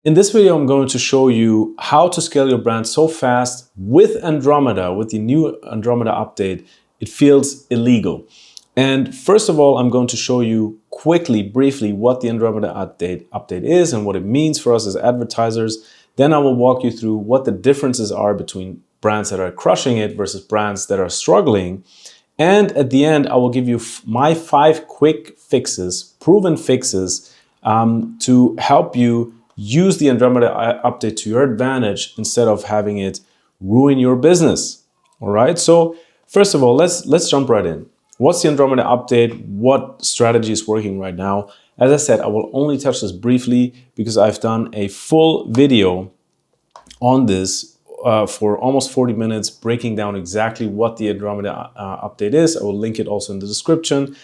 In this video, I'm going to show you how to scale your brand so fast with Andromeda, with the new Andromeda update. It feels illegal. And first of all, I'm going to show you quickly, briefly, what the Andromeda update is and what it means for us as advertisers. Then I will walk you through what the differences are between brands that are crushing it versus brands that are struggling. And at the end, I will give you my 5 quick fixes, proven fixes, to help you use the Andromeda update to your advantage instead of having it ruin your business. All right. So first of all, let's jump right in. What's the Andromeda update? What strategy is working right now? As I said, I will only touch this briefly because I've done a full video on this for almost 40 minutes, breaking down exactly what the Andromeda update is. I will link it also in the description.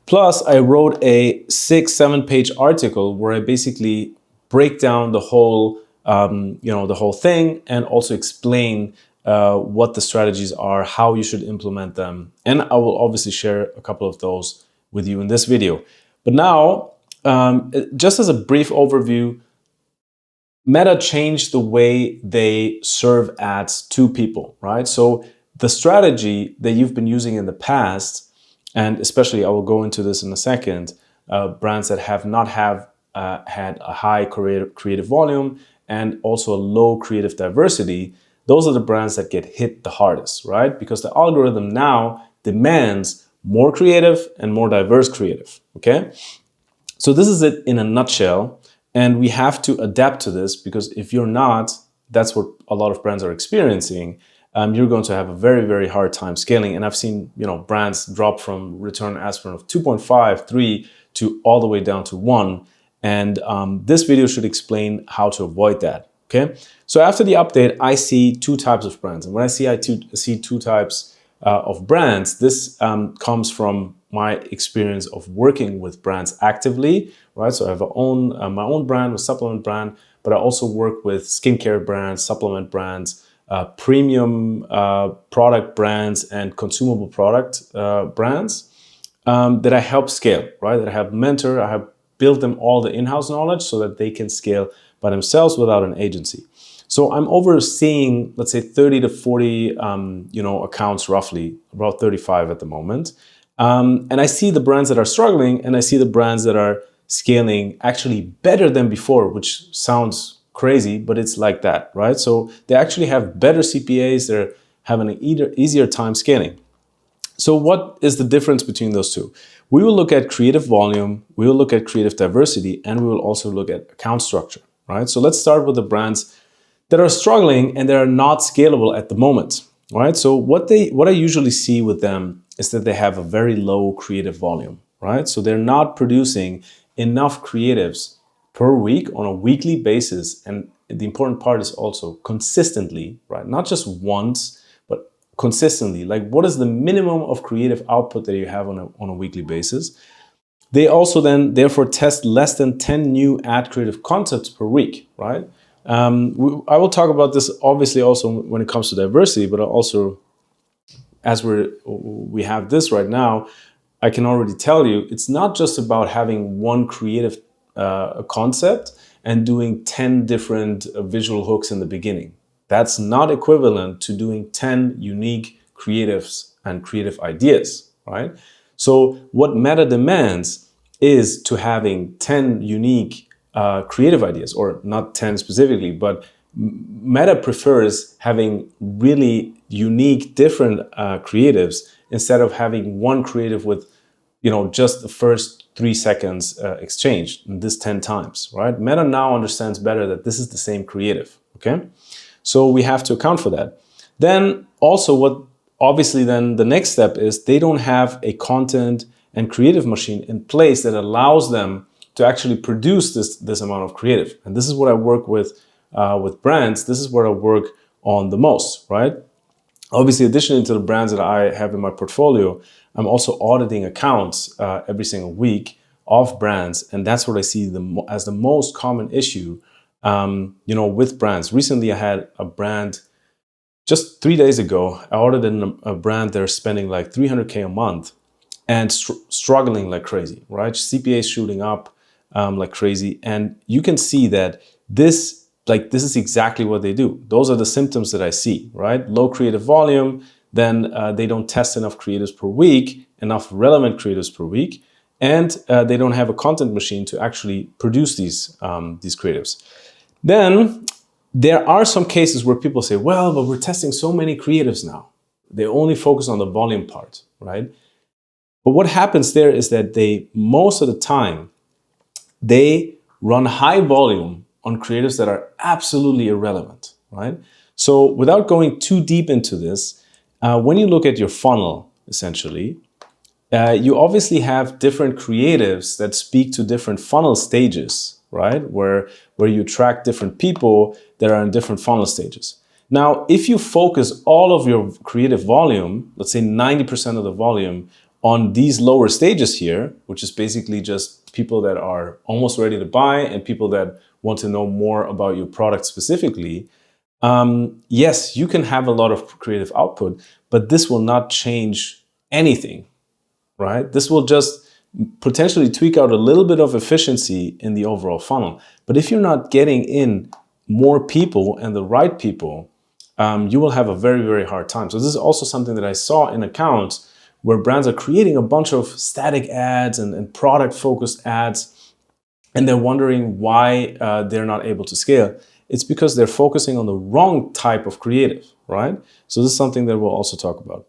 Plus, I wrote a 6-7 page article where I basically break down the whole, the whole thing, and also explain what the strategies are, how you should implement them. And I will obviously share a couple of those with you in this video. But now, just as a brief overview, Meta changed the way they serve ads to people, right? So the strategy that you've been using in the past, and especially I will go into this in a second, brands that have not had a high creative volume and also a low creative diversity, those are the brands that get hit the hardest, right? Because the algorithm now demands more creative and more diverse creative, okay? So this is it in a nutshell. And we have to adapt to this, because if you're not, that's what a lot of brands are experiencing. You're going to have a very, very hard time scaling. And I've seen, brands drop from return on ad spend of 2.5, 3 to all the way down to 1. And this video should explain how to avoid that. Okay. So after the update, I see 2 types of brands. And when I see two types of brands, this comes from my experience of working with brands actively, right? So I have my own brand, a supplement brand, but I also work with skincare brands, supplement brands, premium product brands, and consumable product brands that I help scale, right? That I have mentor, I have built them all the in-house knowledge so that they can scale by themselves without an agency. So I'm overseeing, let's say, 30 to 40, accounts roughly, about 35 at the moment. And I see the brands that are struggling, and I see the brands that are scaling actually better than before, which sounds crazy, but it's like that, right? So they actually have better CPAs, they're having an easier time scaling. So what is the difference between those two? We will look at creative volume, we will look at creative diversity, and we will also look at account structure, right? So let's start with the brands that are struggling and that are not scalable at the moment, right? So what I usually see with them is that they have a very low creative volume, right? So they're not producing enough creatives per week on a weekly basis. And the important part is also consistently, right? Not just once, but consistently. Like, what is the minimum of creative output that you have on a weekly basis? They also then therefore test less than 10 new ad creative concepts per week, right? I will talk about this obviously also when it comes to diversity, but also as we have this right now, I can already tell you it's not just about having one creative concept and doing 10 different visual hooks in the beginning. That's not equivalent to doing 10 unique creatives and creative ideas, right? So what Meta demands is to having 10 unique creative ideas, or not 10 specifically, but Meta prefers having really unique, different creatives instead of having one creative with, just the first 3 seconds exchanged, and this 10 times, right? Meta now understands better that this is the same creative, okay? So we have to account for that. Then also obviously then the next step is they don't have a content and creative machine in place that allows them to actually produce this amount of creative. And this is what I work with brands. This is where I work on the most, right? Obviously, additionally to the brands that I have in my portfolio, I'm also auditing accounts every single week of brands. And that's what I see as the most common issue, with brands. Recently, I had a brand, just 3 days ago, I audited a brand that are spending like 300K a month and struggling like crazy, right? CPA is shooting up like crazy. And you can see that this is exactly what they do. Those are the symptoms that I see, right? Low creative volume, then they don't test enough creatives per week, enough relevant creatives per week, and they don't have a content machine to actually produce these creatives. Then there are some cases where people say, well, but we're testing so many creatives now. They only focus on the volume part, right? But what happens there is that most of the time, they run high volume on creatives that are absolutely irrelevant, right? So without going too deep into this, when you look at your funnel, essentially, you obviously have different creatives that speak to different funnel stages, right? Where you track different people that are in different funnel stages. Now, if you focus all of your creative volume, let's say 90% of the volume, on these lower stages here, which is basically just people that are almost ready to buy and people that want to know more about your product specifically, yes, you can have a lot of creative output, but this will not change anything, right? This will just potentially tweak out a little bit of efficiency in the overall funnel. But if you're not getting in more people and the right people, you will have a very, very hard time. So this is also something that I saw in accounts where brands are creating a bunch of static ads and product-focused ads, and they're wondering why they're not able to scale. It's because they're focusing on the wrong type of creative, right? So this is something that we'll also talk about.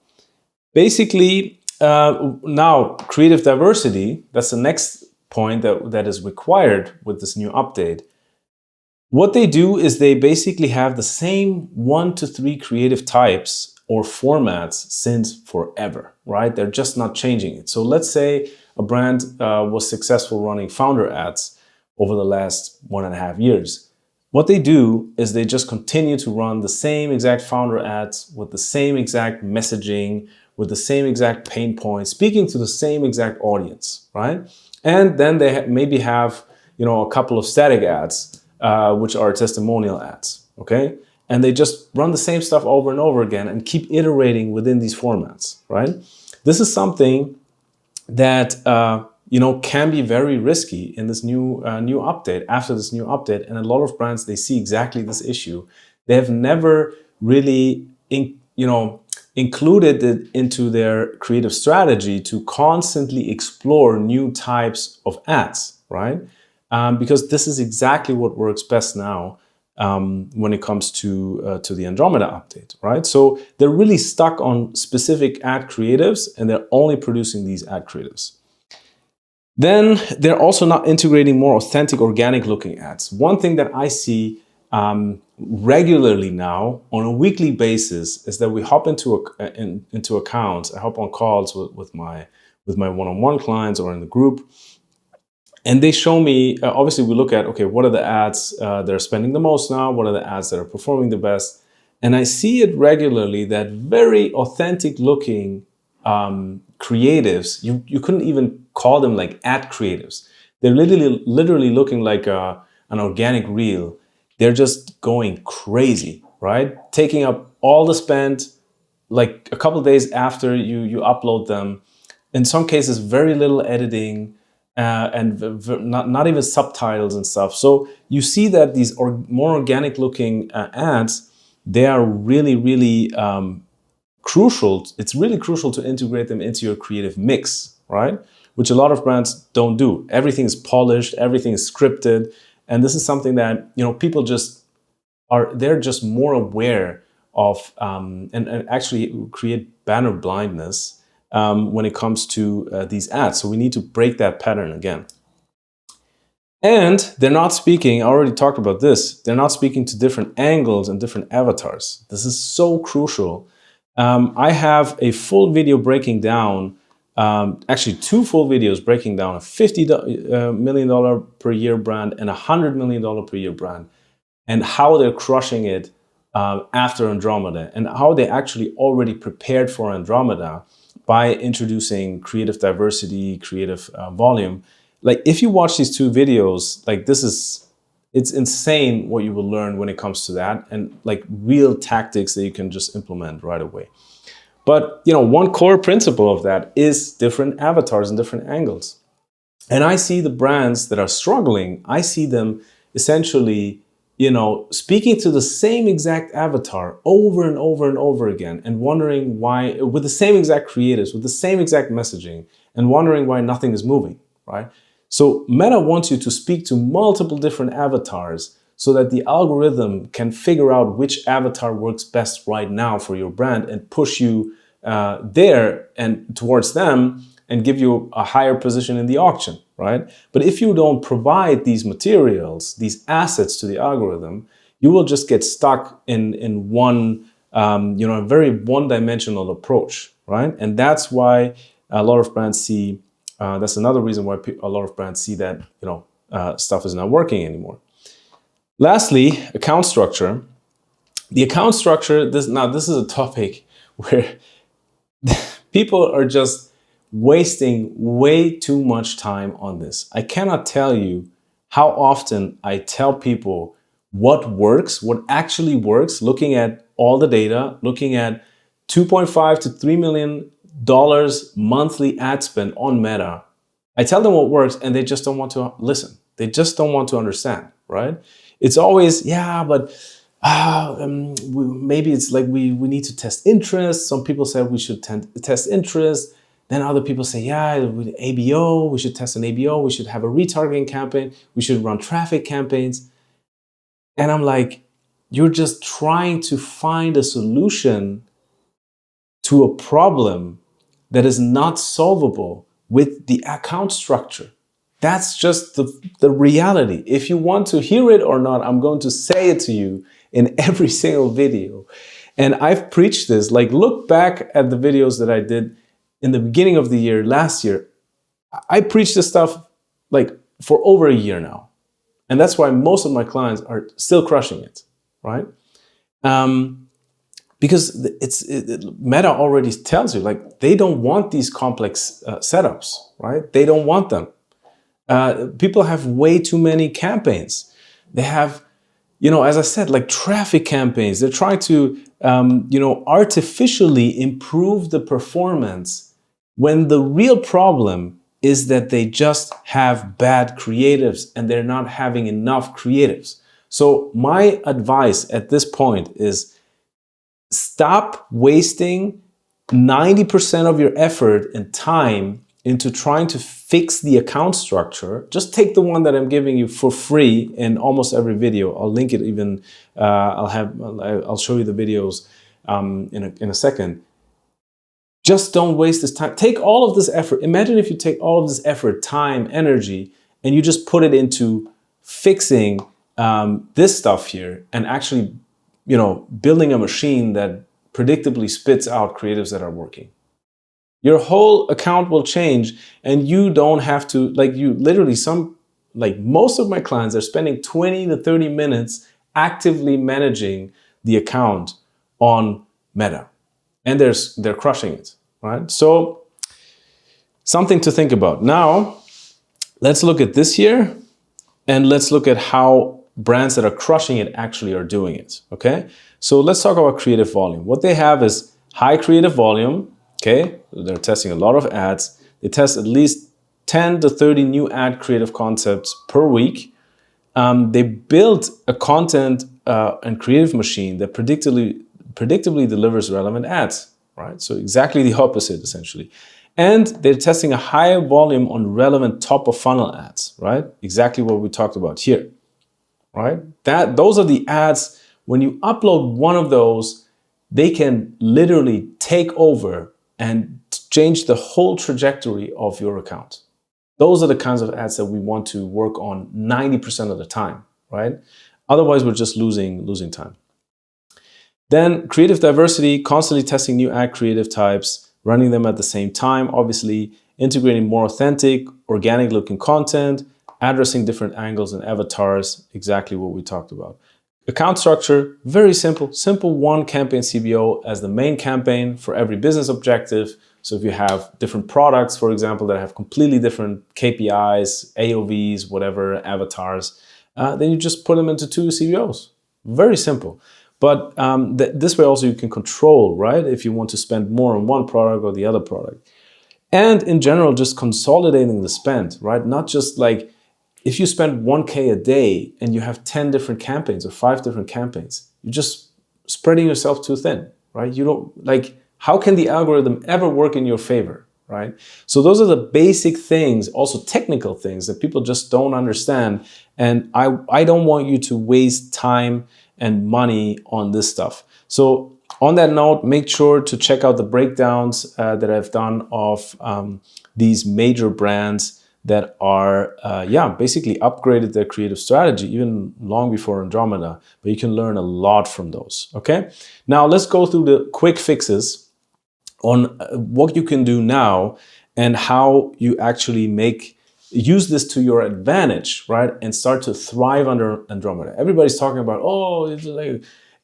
Basically, now creative diversity, that's the next point that is required with this new update. What they do is they basically have the same 1 to 3 creative types or formats since forever, right? They're just not changing it. So let's say a brand was successful running founder ads over the last 1.5 years. What they do is they just continue to run the same exact founder ads with the same exact messaging, with the same exact pain points, speaking to the same exact audience, right? And then they maybe have, a couple of static ads, which are testimonial ads, okay? And they just run the same stuff over and over again and keep iterating within these formats, right? This is something that can be very risky in this new update, after this new update. And a lot of brands, they see exactly this issue. They have never really included it into their creative strategy to constantly explore new types of ads, right? Because this is exactly what works best now when it comes to the Andromeda update, right? So they're really stuck on specific ad creatives and they're only producing these ad creatives. Then they're also not integrating more authentic, organic looking ads. One thing that I see regularly now on a weekly basis is that we hop into accounts. I hop on calls with my one-on-one clients or in the group, and they show me. Obviously, we look at, okay, what are the ads that are spending the most now? What are the ads that are performing the best? And I see it regularly that very authentic looking creatives. You couldn't even call them like ad creatives. They're literally looking like an organic reel. They're just going crazy, right? Taking up all the spend, like a couple of days after you upload them. In some cases, very little editing and not even subtitles and stuff. So you see that these more organic looking ads, they are really, really crucial. It's really crucial to integrate them into your creative mix, right? Which a lot of brands don't do. Everything is polished, everything is scripted. And this is something that, people they're just more aware of and actually create banner blindness when it comes to these ads. So we need to break that pattern again. And they're not speaking, I already talked about this, they're not speaking to different angles and different avatars. This is so crucial. I have a full video breaking down, actually 2 full videos breaking down a $50 million per year brand and a $100 million per year brand, and how they're crushing it after Andromeda, and how they actually already prepared for Andromeda by introducing creative diversity, creative volume. Like, if you watch these 2 videos, like, it's insane what you will learn when it comes to that, and like real tactics that you can just implement right away. But, one core principle of that is different avatars and different angles. And I see the brands that are struggling, I see them essentially speaking to the same exact avatar over and over and over again and wondering why, with the same exact creatives, with the same exact messaging, and wondering why nothing is moving, right? So Meta wants you to speak to multiple different avatars so that the algorithm can figure out which avatar works best right now for your brand and push you there and towards them and give you a higher position in the auction, right? But if you don't provide these materials, these assets to the algorithm, you will just get stuck in one, a very one-dimensional approach, right? And that's why a lot of brands see. That's another reason why a lot of brands see that stuff is not working anymore. Lastly, account structure. The account structure. This is a topic where people are just wasting way too much time on this. I cannot tell you how often I tell people what works, what actually works, looking at all the data, looking at $2.5 to $3 million monthly ad spend on Meta. I tell them what works and they just don't want to listen. They just don't want to understand, right? It's always, yeah, but maybe it's like we need to test interest. Some people say we should test interest. Then other people say, yeah, with ABO, we should test an ABO. We should have a retargeting campaign. We should run traffic campaigns. And I'm like, you're just trying to find a solution to a problem that is not solvable with the account structure. That's just the reality. If you want to hear it or not, I'm going to say it to you in every single video. And I've preached this, like look back at the videos that I did in the beginning of the year, last year. I preached this stuff like for over a year now. And that's why most of my clients are still crushing it, right? Because Meta already tells you, like, they don't want these complex setups, right? They don't want them. People have way too many campaigns. They have, as I said, like traffic campaigns. They're trying to, artificially improve the performance when the real problem is that they just have bad creatives and they're not having enough creatives. So my advice at this point is stop wasting 90% of your effort and time into trying to fix the account structure. Just take the one that I'm giving you for free in almost every video. I'll link it even. I'll show you the videos in a second. Just don't waste this time. Take all of this effort. Imagine if you take all of this effort, time, energy, and you just put it into fixing this stuff here and actually, building a machine that predictably spits out creatives that are working. Your whole account will change and you don't have to, most of my clients are spending 20 to 30 minutes actively managing the account on Meta. And they're crushing it, right? So something to think about. Now, let's look at this here and let's look at how brands that are crushing it actually are doing it, okay? So let's talk about creative volume. What they have is high creative volume, okay? They're testing a lot of ads. They test at least 10 to 30 new ad creative concepts per week. They built a content and creative machine that predictably delivers relevant ads, right? So exactly the opposite, essentially. And they're testing a higher volume on relevant top of funnel ads, right? Exactly what we talked about here, right? Those are the ads. When you upload one of those, they can literally take over and change the whole trajectory of your account. Those are the kinds of ads that we want to work on 90% of the time, right? Otherwise, we're just losing time. Then creative diversity, constantly testing new ad creative types, running them at the same time, obviously integrating more authentic, organic looking content, addressing different angles and avatars, exactly what we talked about. Account structure, very simple. Simple one campaign CBO as the main campaign for every business objective. So if you have different products, for example, that have completely different KPIs, AOVs, whatever, avatars, then you just put them into 2 CBOs. Very simple. But this way also you can control, right? If you want to spend more on one product or the other product. And in general, just consolidating the spend, right? Not just like if you spend 1K a day and you have 10 different campaigns or 5 different campaigns, you're just spreading yourself too thin, right? You don't, like, how can the algorithm ever work in your favor, right? So those are the basic things, also technical things that people just don't understand. And I don't want you to waste time and money on this stuff. So on that note, make sure to check out the breakdowns that I've done of these major brands that are, basically upgraded their creative strategy even long before Andromeda. But you can learn a lot from those, okay? Now let's go through the quick fixes on what you can do now and how you actually use this to your advantage, right? And start to thrive under Andromeda. Everybody's talking about, oh, it's like,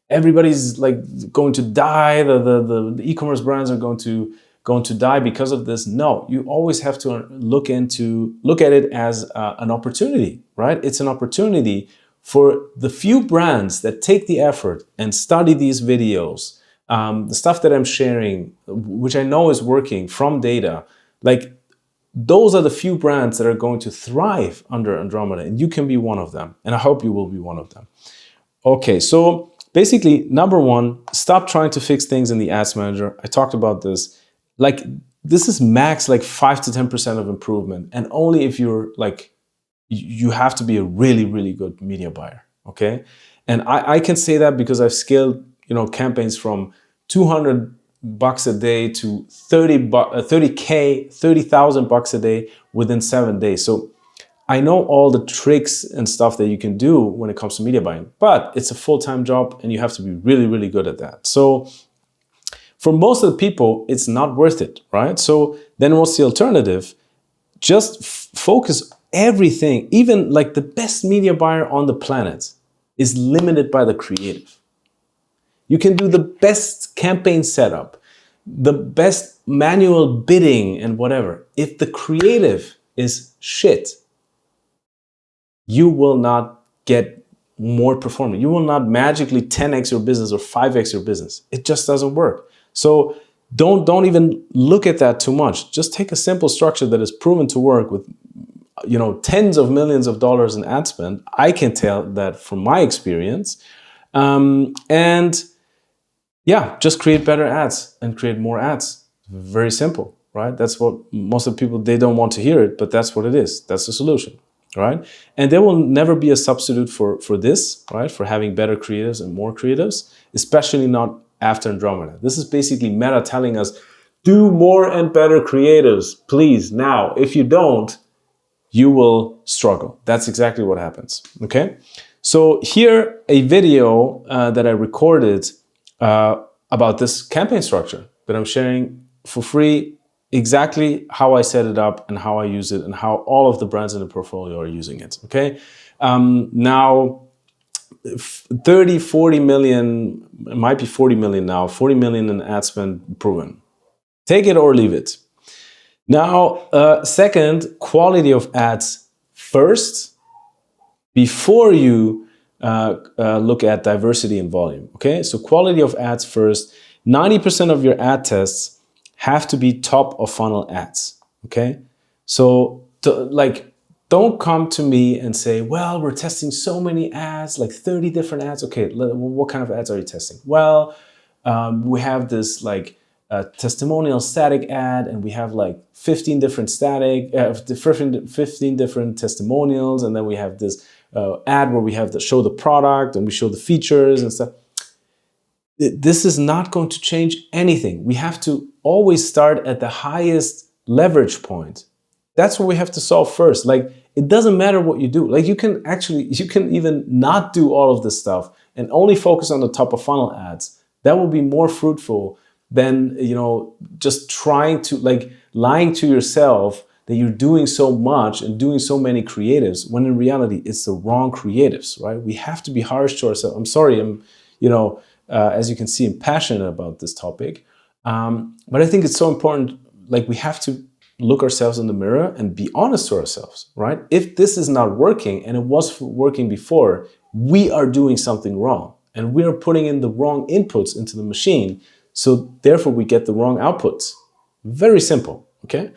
everybody's like going to die. The e-commerce brands are going to die because of this. No, you always have to look at it as an opportunity, right? It's an opportunity for the few brands that take the effort and study these videos, the stuff that I'm sharing, which I know is working from data. Like, those are the few brands that are going to thrive under Andromeda, and you can be one of them. And I hope you will be one of them. Okay, so basically, number one, stop trying to fix things in the Ads Manager. I talked about this. Like, this is max like 5 to 10% of improvement, and only if you're like, you have to be a really, really good media buyer, okay? And I can say that because I've scaled, campaigns from $200 a day to 30,000 bucks a day within 7 days. So I know all the tricks and stuff that you can do when it comes to media buying, but it's a full-time job and you have to be really, really good at that. So for most of the people, it's not worth it, right? So then what's the alternative? Just focus everything, even like the best media buyer on the planet is limited by the creative. You can do the best campaign setup, the best manual bidding and whatever. If the creative is shit, you will not get more performance. You will not magically 10x your business or 5x your business. It just doesn't work. So don't even look at that too much. Just take a simple structure that is proven to work with tens of millions of dollars in ad spend. I can tell that from my experience. And yeah, just create better ads and create more ads. Very simple, right? That's what most of the people, they don't want to hear it, but that's what it is. That's the solution, right? And there will never be a substitute for this, right? For having better creatives and more creatives, especially not after Andromeda. This is basically Meta telling us, do more and better creatives, please, now. If you don't, you will struggle. That's exactly what happens, okay? So here, a video that I recorded about this campaign structure that I'm sharing for free, exactly how I set it up and how I use it and how all of the brands in the portfolio are using it, okay? Now, 30, 40 million, it might be 40 million now, 40 million in ad spend proven. Take it or leave it. Now, second, quality of ads first before you look at diversity and volume, okay? So quality of ads first. 90% of your ad tests have to be top of funnel ads, okay? So don't come to me and say, well, we're testing so many ads, like 30 different ads. Okay, what kind of ads are you testing? Well, we have this like testimonial static ad, and we have like 15 different 15 different testimonials, and then we have this ad where we have to show the product and we show the features and stuff. This is not going to change anything. We have to always start at the highest leverage point. That's what we have to solve first. Like, it doesn't matter what you do. Like, you can even not do all of this stuff and only focus on the top of funnel ads. That will be more fruitful than, just trying to, like, lying to yourself that you're doing so much and doing so many creatives, when in reality, it's the wrong creatives, right? We have to be harsh to ourselves. I'm sorry, as you can see, I'm passionate about this topic. But I think it's so important, like, we have to look ourselves in the mirror and be honest to ourselves, right? If this is not working and it was working before, we are doing something wrong and we are putting in the wrong inputs into the machine. So therefore we get the wrong outputs. Very simple, okay?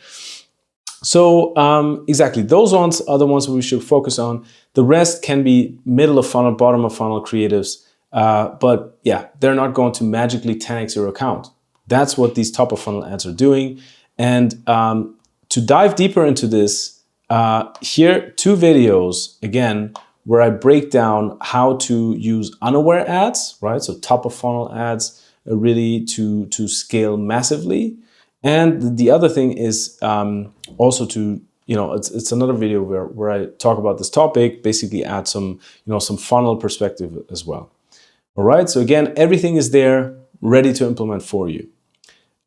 So exactly, those ones are the ones we should focus on. The rest can be middle of funnel, bottom of funnel creatives. But yeah, they're not going to magically 10x your account. That's what these top of funnel ads are doing. And to dive deeper into this, here, 2 videos, again, where I break down how to use unaware ads, right? So top of funnel ads really to scale massively. And the other thing is also to, it's another video where I talk about this topic, basically add some, some funnel perspective as well. All right, so again, everything is there, ready to implement for you.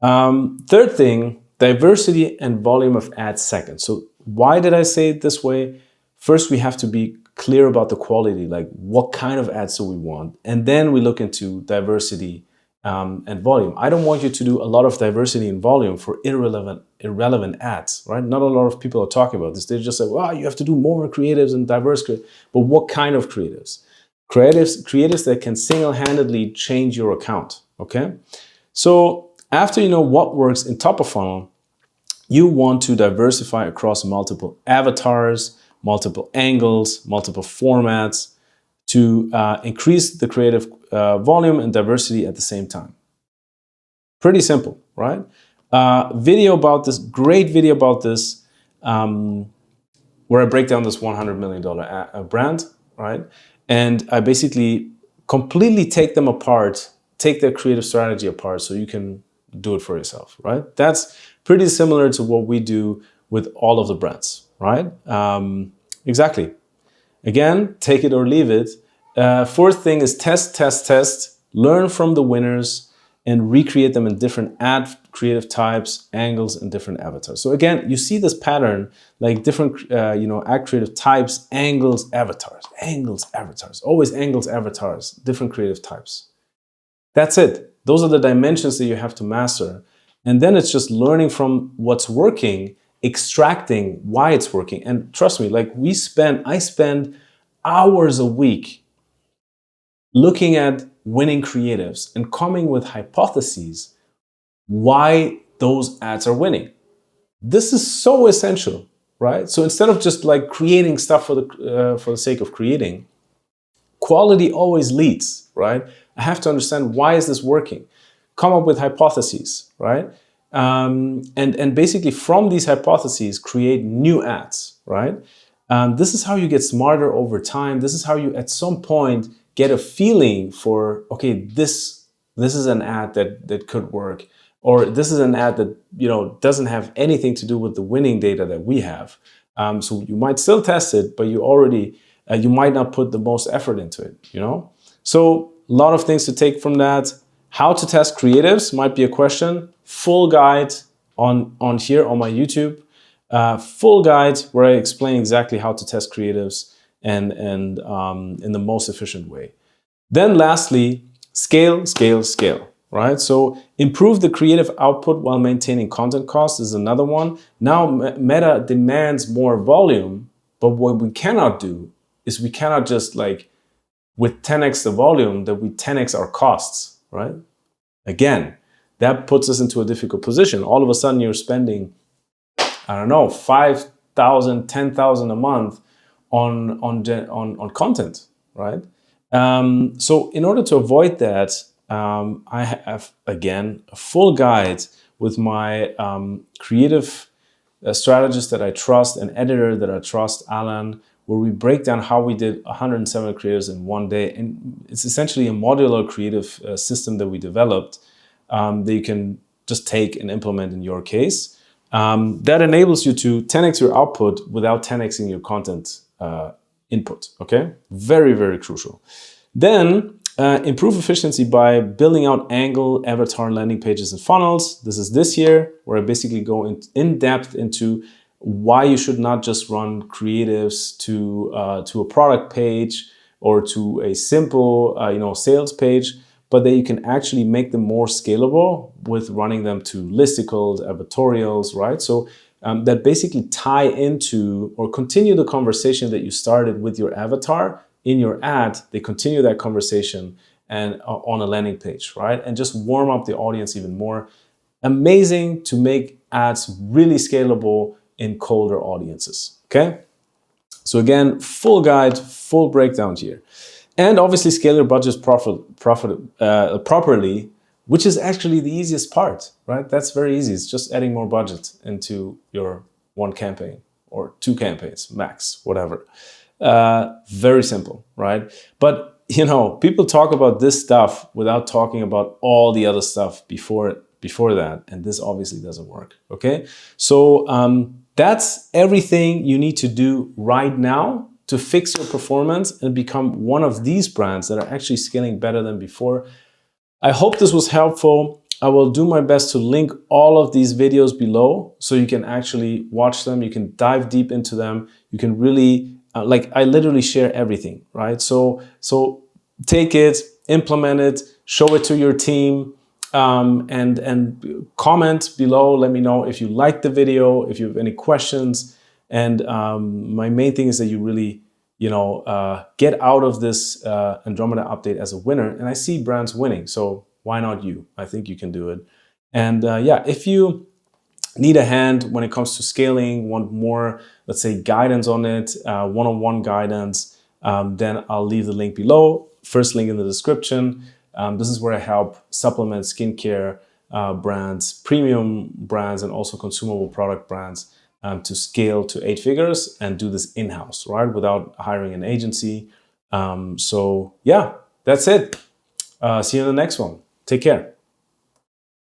Third thing, diversity and volume of ads second. So why did I say it this way? First, we have to be clear about the quality, like what kind of ads do we want? And then we look into diversity and volume. I don't want you to do a lot of diversity and volume for irrelevant ads, right? Not a lot of people are talking about this. They just say, well, you have to do more creatives and diverse creatives. But what kind of creatives? Creatives that can single-handedly change your account, okay? So after you know what works in top of funnel, you want to diversify across multiple avatars, multiple angles, multiple formats to increase the creative volume and diversity at the same time. Pretty simple, right? Video about this, great video about this, where I break down this $100 million brand, right? And I basically completely take them apart, take their creative strategy apart so you can do it for yourself, right? That's pretty similar to what we do with all of the brands, right? Exactly. Again, take it or leave it. Fourth thing is test, test, test, learn from the winners and recreate them in different ad creative types, angles, and different avatars. So again, you see this pattern, like different, ad creative types, angles, avatars, always angles, avatars, different creative types. That's it. Those are the dimensions that you have to master. And then it's just learning from what's working, extracting why it's working. And trust me, like I spend hours a week looking at winning creatives and coming with hypotheses why those ads are winning. This is so essential, right? So instead of just like creating stuff for the sake of creating, quality always leads, right? I have to understand why is this working? Come up with hypotheses, right? And basically from these hypotheses, create new ads, right? This is how you get smarter over time. This is how you, at some point, get a feeling for, okay, this is an ad that could work, or this is an ad that doesn't have anything to do with the winning data that we have. So you might still test it, but you might not put the most effort into it. So a lot of things to take from that. How to test creatives might be a question. Full guide on here on my YouTube. Full guide where I explain exactly how to test creatives and in the most efficient way. Then lastly, scale, scale, scale, right? So improve the creative output while maintaining content costs is another one. Now Meta demands more volume, but what we cannot do is we cannot just like with 10x the volume that we 10x our costs, right? Again, that puts us into a difficult position. All of a sudden you're spending, I don't know, 5,000, 10,000 a month on content, right? So in order to avoid that, I have, again, a full guide with my creative strategist that I trust, an editor that I trust, Alan, where we break down how we did 107 creatives in one day. And it's essentially a modular creative system that we developed that you can just take and implement in your case. That enables you to 10x your output without 10xing your content input, okay? Very, very crucial. Then improve efficiency by building out angle, avatar, landing pages, and funnels. This is this year where I basically go in depth into why you should not just run creatives to a product page or to a simple sales page, but that you can actually make them more scalable with running them to listicles, advertorials, right? So that basically tie into or continue the conversation that you started with your avatar in your ad. They continue that conversation and on a landing page, right? And just warm up the audience even more. Amazing to make ads really scalable in colder audiences. Okay? So again, full guide, full breakdown here. And obviously scale your budgets properly, which is actually the easiest part, right? That's very easy. It's just adding more budget into your one campaign or two campaigns, max, whatever. Very simple, right? But you know, people talk about this stuff without talking about all the other stuff before that, and this obviously doesn't work. Okay, so that's everything you need to do right now to fix your performance and become one of these brands that are actually scaling better than before. I hope this was helpful. I will do my best to link all of these videos below so you can actually watch them. You can dive deep into them. You can really, like I literally share everything, right? So take it, implement it, show it to your team, and comment below. Let me know if you liked the video, if you have any questions. And my main thing is that you really, you know, get out of this Andromeda update as a winner. And I see brands winning, so why not you? I think you can do it. And yeah, if you need a hand when it comes to scaling, want more, let's say, guidance on it, one-on-one guidance, then I'll leave the link below. First link in the description. This is where I help supplement skincare brands, premium brands, and also consumable product brands to scale to 8 figures and do this in-house, right? Without hiring an agency. So yeah, that's it. See you in the next one. Take care.